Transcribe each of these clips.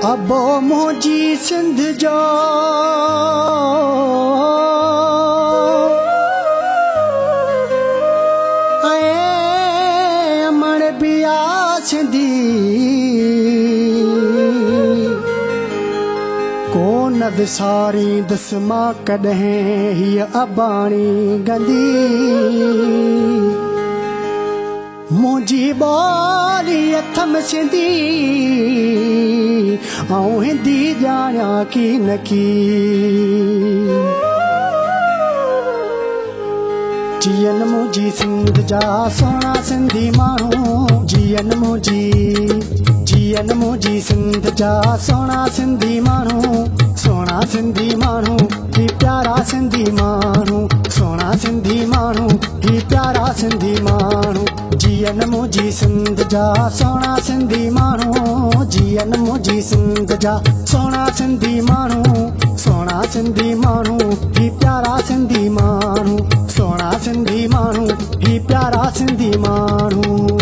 अबो मुंहिंजी सिंध जो ऐं अमण बिया सिंधी कोन विसारींदुसि मां कॾहिं हीअ अबाणी गंदी मुंहिंजी ॿोली अथम सिंधी ऐं हिंदी ॼाणा की न की जियन मुंहिंजी सिंध जा सोना सिंधी माण्हू जियन मुंहिंजी सिंध जा सोना सिंधी माण्हू सोना सिंधी माण्हू ही प्यारा सिंधी माण्हू सोना सिंधी माण्हू ही प्यारा सिंधी माण्हू जियन मुंहिंजी सिंध जा सोना सिंधी माण्हू जियन मुंहिंजी सिंध जा सोना सिंधी माण्हू सोना सिंधी माण्हू ही प्यारा सिंधी माण्हू सोना सिंधी माण्हू ही प्यारा सिंधी माण्हू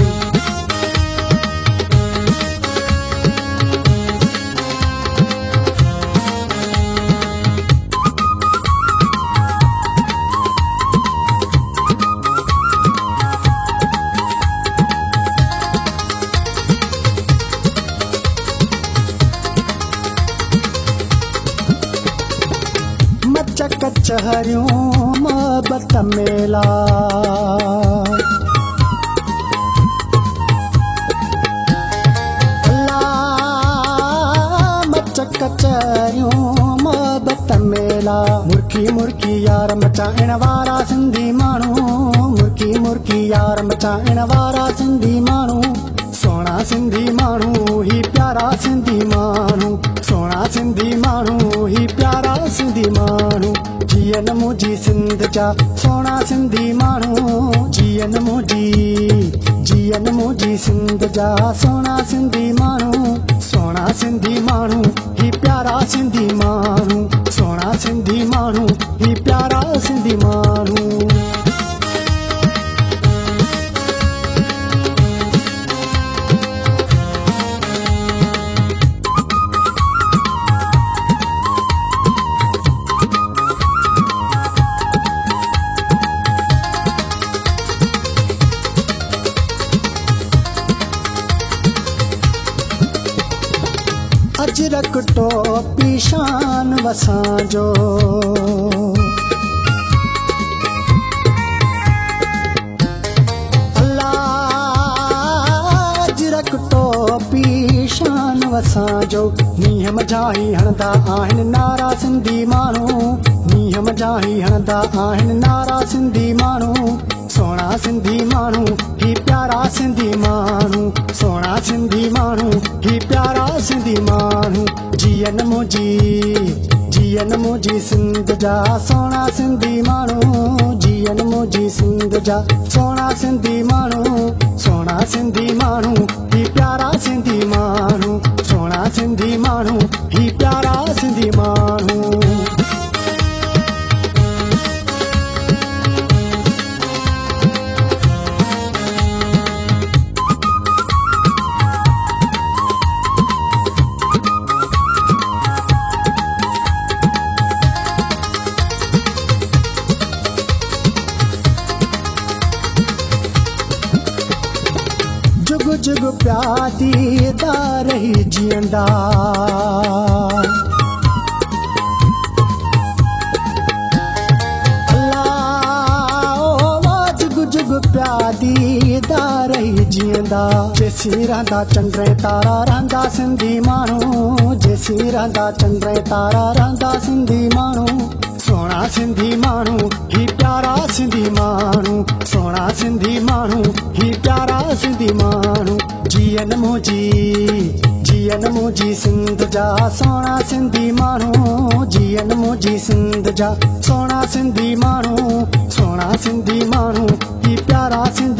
कचहरियूं मोहब्बत मेला कचहरियूं मोहब्बत मेला मुर्खी मुर्खी यार मचाइण वारा सिंधी माण्हू मुर्खी मुर्खी यार मचाइण वारा सिंधी माण्हू सोना सिंधी माण्हू ही प्यारा सिंधी माण्हू सोना सिंधी माण्हू ही प्यारा सिंधी माण्हू जियन मुंहिंजी सिंध जा सोना सिंधी माण्हू जियन मुंहिंजी सिंध जा सोना सिंधी माण्हू सोना सिंधी माण्हू ही प्यारा सिंधी माण्हू सोना सिंधी माण्हू ही प्यारा सिंधी माण्हू अजरक टोपी शान वसांजो अल्लाह अजरक टोपी शान वसांजो नीह मझाई हणंदा आहिनि नारा सिंधी माण्हू नीह मझाई हणंदा आहिनि नारा सिंधी माण्हू सोना सिंधी माण्हू ही प्यारा सिंधी माण्हू सोना सिंधी माण्हू ही प्यारा सिंधी माण्हू जियन मुंहिंजी सिंध जा सोना सिंधी माण्हू जियन मुंहिंजी सिंध जा सोना सिंधी माण्हू सोना सिंधी माण्हू ही प्यारा सिंधी माण्हू सोना सिंधी माण्हू ही प्यारा सिंधी माण्हू जुग जुग प्यादी दा रही जियंदा अल्लाह जुग जुग प्यादी दा रही जियंदा जेसी रहंदा चंद्र तारा रहंदा सिंधी माण्हू जेसी रहंदा चंद्र तारा रहंदा सिंधी माण्हू सोना सिंधी माण्हू ही प्यारा सिंधी माण्हू सोना सिंधी माण्हू ही प्यारा सिंधी माण्हू जियन मुंहिंजी सिंध जा सोना सिंधी माण्हू जियन मुंहिंजी सिंध जा सोना सिंधी माण्हू सोना सिंधी माण्हू ही प्यारा सिंधी